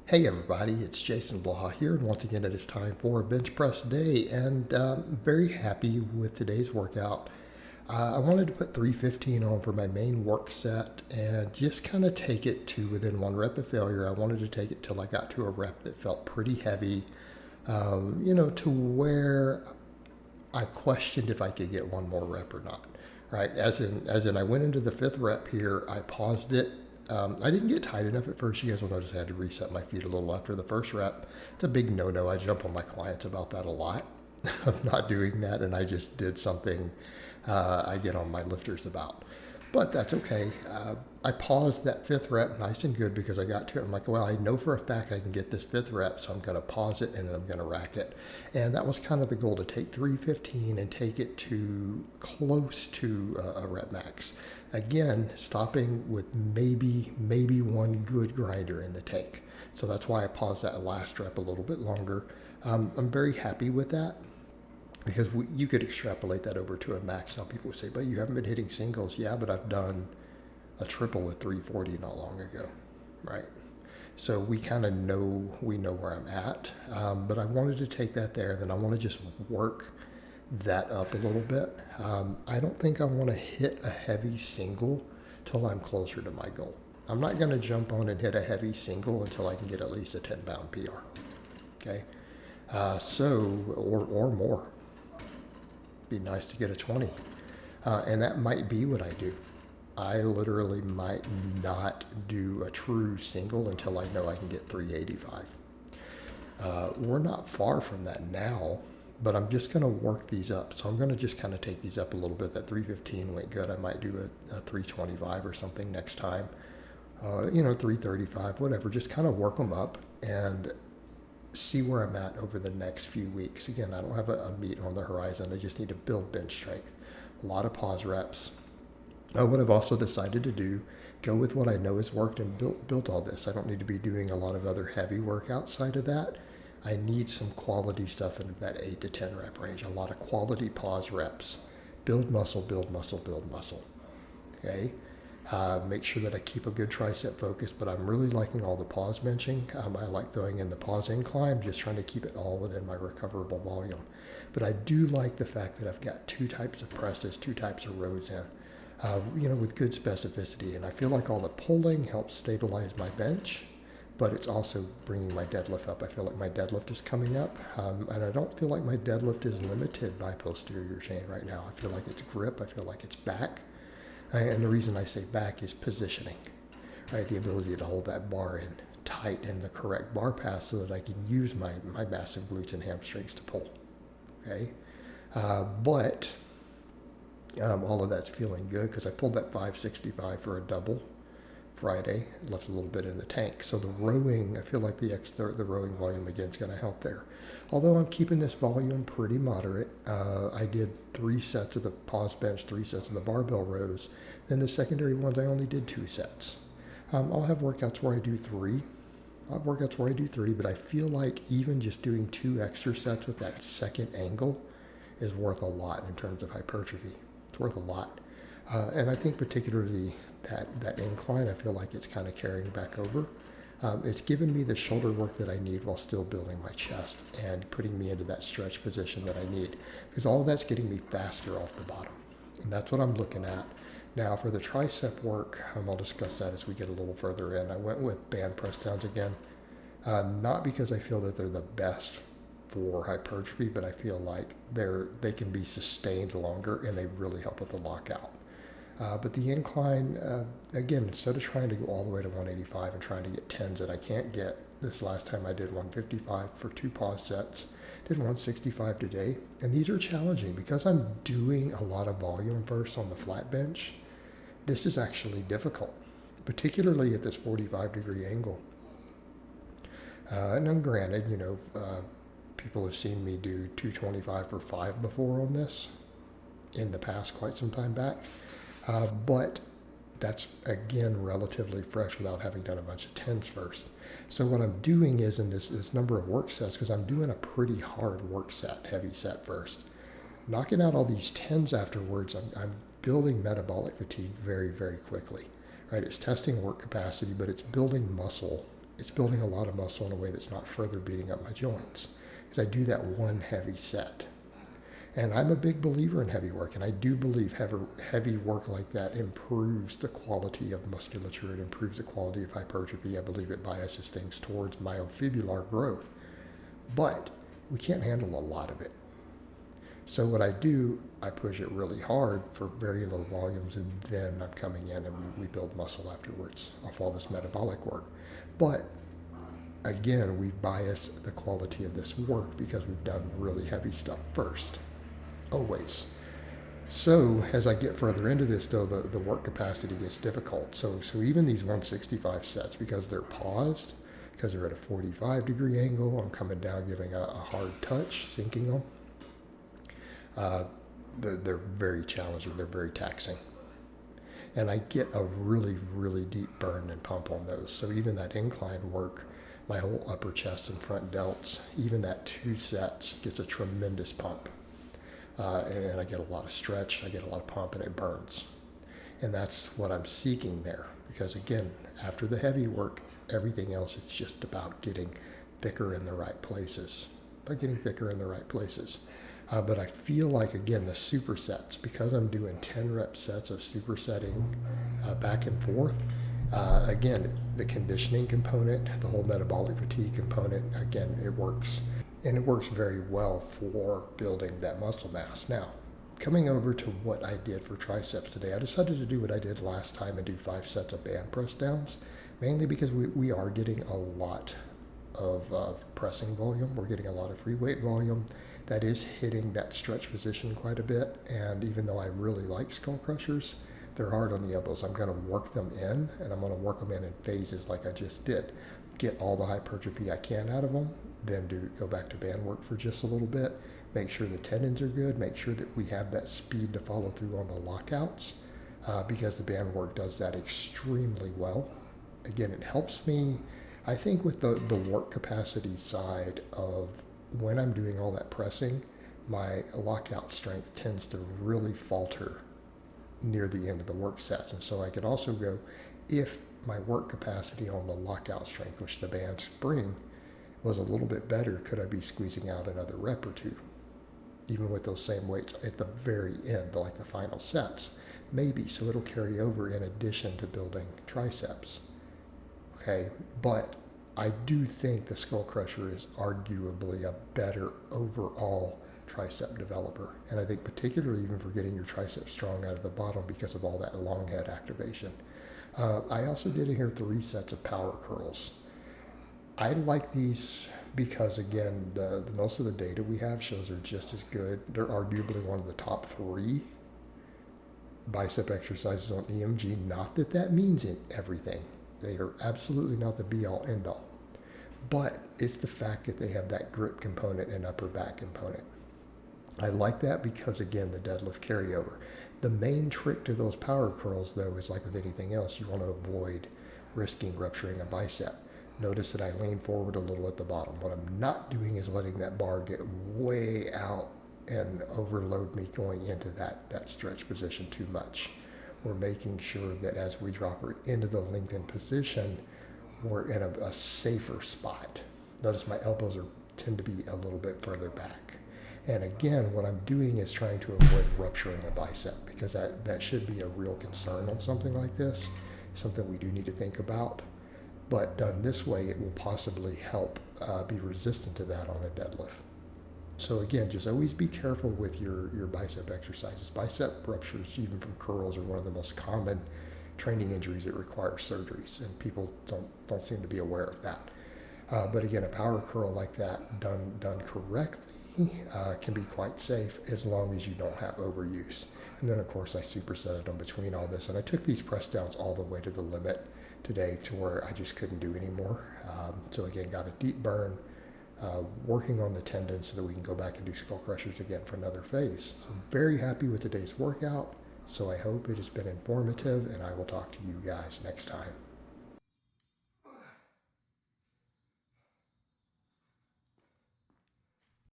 Hey everybody, it's Jason Blaha here, and once again it is time for a bench press day, and very happy with today's workout. I wanted to put 315 on for my main work set and just kind of take it to within one rep of failure. I wanted to take it till I got to a rep that felt pretty heavy, to where I questioned if I could get one more rep or not. Right, as in, I went into the fifth rep here. I paused it. I didn't get tight enough at first. You guys will notice I had to reset my feet a little after the first rep. It's a big no-no. I jump on my clients about that a lot of not doing that, and I just did something I get on my lifters about. But that's okay. I paused that fifth rep nice and good because I got to it. I'm like, well, I know for a fact I can get this fifth rep, so I'm going to pause it and then I'm going to rack it. And that was kind of the goal, to take 315 and take it to close to a rep max. Again, stopping with maybe one good grinder in the tank. So that's why I paused that last rep a little bit longer. I'm very happy with that, because you could extrapolate that over to a max. Now people would say, but you haven't been hitting singles. Yeah, but I've done a triple with 340 not long ago, right? So we kind of know where I'm at, but I wanted to take that there, and then I want to just work that up a little bit. I don't think I want to hit a heavy single till I'm closer to my goal. I'm not going to jump on and hit a heavy single until I can get at least a 10-pound PR, okay? Or more. Be nice to get a 20. And that might be what I do. I literally might not do a true single until I know I can get 385. We're not far from that now, but I'm just going to work these up. So I'm going to just kind of take these up a little bit. That 315 went good. I might do a 325 or something next time. 335, whatever. Just kind of work them up and see where I'm at over the next few weeks. Again, I don't have a meet on the horizon. I just need to build bench strength. A lot of pause reps. What I've also decided to do, go with what I know has worked and built all this. I don't need to be doing a lot of other heavy work outside of that. I need some quality stuff in that 8 to 10 rep range. A lot of quality pause reps. Build muscle, build muscle, build muscle. Okay? Make sure that I keep a good tricep focus, but I'm really liking all the pause benching. I like throwing in the pause incline, just trying to keep it all within my recoverable volume. But I do like the fact that I've got two types of presses, two types of rows in, with good specificity. And I feel like all the pulling helps stabilize my bench, but it's also bringing my deadlift up. I feel like my deadlift is coming up, and I don't feel like my deadlift is limited by posterior chain right now. I feel like it's grip. I feel like it's back. And the reason I say back is positioning, right? The ability to hold that bar in tight in the correct bar pass so that I can use my massive glutes and hamstrings to pull, okay? But all of that's feeling good because I pulled that 565 for a double Friday, left a little bit in the tank. So the rowing, I feel like the rowing volume again is going to help there. Although I'm keeping this volume pretty moderate. I did 3 sets of the pause bench, 3 sets of the barbell rows. Then the secondary ones, I only did 2 sets. I'll have workouts where I do 3. I'll have workouts where I do 3, but I feel like even just doing 2 extra sets with that second angle is worth a lot in terms of hypertrophy. It's worth a lot. And I think particularly that incline, I feel like it's kind of carrying back over. It's given me the shoulder work that I need while still building my chest and putting me into that stretch position that I need, because all of that's getting me faster off the bottom. And that's what I'm looking at. Now for the tricep work, I'll discuss that as we get a little further in. I went with band press downs again, not because I feel that they're the best for hypertrophy, but I feel like they can be sustained longer and they really help with the lockout. But the incline, again, instead of trying to go all the way to 185 and trying to get 10s that I can't get, this last time I did 155 for 2 pause sets, did 165 today. And these are challenging because I'm doing a lot of volume first on the flat bench. This is actually difficult, particularly at this 45-degree angle. And then granted, people have seen me do 225 for 5 before on this in the past, quite some time back. But that's, again, relatively fresh without having done a bunch of 10s first. So what I'm doing is in this number of work sets, because I'm doing a pretty hard work set, heavy set first, knocking out all these 10s afterwards, I'm building metabolic fatigue very, very quickly, right? It's testing work capacity, but it's building muscle it's building a lot of muscle in a way that's not further beating up my joints. Because I do that one heavy set. And I'm a big believer in heavy work, and I do believe heavy work like that improves the quality of musculature. It improves the quality of hypertrophy. I believe it biases things towards myofibular growth. But we can't handle a lot of it. So what I do, I push it really hard for very low volumes, and then I'm coming in and we build muscle afterwards off all this metabolic work. But again, we bias the quality of this work because we've done really heavy stuff first. Always. So as I get further into this, though, the work capacity gets difficult. So even these 165 sets, because they're paused, because they're at a 45-degree angle, I'm coming down, giving a hard touch, sinking them. They're very challenging. They're very taxing. And I get a really, really deep burn and pump on those. So even that incline work, my whole upper chest and front delts, even that 2 sets gets a tremendous pump. And I get a lot of stretch, I get a lot of pump, and it burns. And that's what I'm seeking there. Because again, after the heavy work, everything else is just about getting thicker in the right places. But I feel like, again, the supersets, because I'm doing 10 rep sets of supersetting back and forth, again, the conditioning component, the whole metabolic fatigue component, again, it works. And it works very well for building that muscle mass. Now, coming over to what I did for triceps today, I decided to do what I did last time and do 5 sets of band press downs, mainly because we are getting a lot of pressing volume. We're getting a lot of free weight volume. That is hitting that stretch position quite a bit. And even though I really like skull crushers, they're hard on the elbows. I'm going to work them in, and I'm going to work them in phases like I just did. Get all the hypertrophy I can out of them, then go back to band work for just a little bit. Make sure the tendons are good. Make sure that we have that speed to follow through on the lockouts, because the band work does that extremely well. Again, it helps me, I think, with the work capacity side of when I'm doing all that pressing, my lockout strength tends to really falter near the end of the work sets. And so I could also go, if my work capacity on the lockout strength, which the bands bring, was a little bit better, could I be squeezing out another rep or 2, even with those same weights at the very end, like the final sets? Maybe, so it'll carry over in addition to building triceps. Okay, but I do think the skull crusher is arguably a better overall tricep developer. And I think particularly even for getting your triceps strong out of the bottom because of all that long head activation. I also did in here 3 sets of power curls. I like these because, again, the most of the data we have shows they're just as good. They're arguably one of the top 3 bicep exercises on EMG. Not that that means everything. They are absolutely not the be-all, end-all. But it's the fact that they have that grip component and upper back component. I like that because, again, the deadlift carryover. The main trick to those power curls, though, is like with anything else, you want to avoid risking rupturing a bicep. Notice that I lean forward a little at the bottom. What I'm not doing is letting that bar get way out and overload me going into that stretch position too much. We're making sure that as we drop her into the lengthened position, we're in a safer spot. Notice my elbows tend to be a little bit further back. And again, what I'm doing is trying to avoid rupturing a bicep, because that should be a real concern on something like this, something we do need to think about. But done this way, it will possibly help be resistant to that on a deadlift. So again, just always be careful with your bicep exercises. Bicep ruptures, even from curls, are one of the most common training injuries that require surgeries, and people don't seem to be aware of that. But again, a power curl like that, done correctly, can be quite safe as long as you don't have overuse. And then, of course, I supersetted them between all this, and I took these press downs all the way to the limit today to where I just couldn't do anymore. So again, got a deep burn, working on the tendons so that we can go back and do skull crushers again for another phase. So I'm very happy with today's workout. So I hope it has been informative, and I will talk to you guys next time.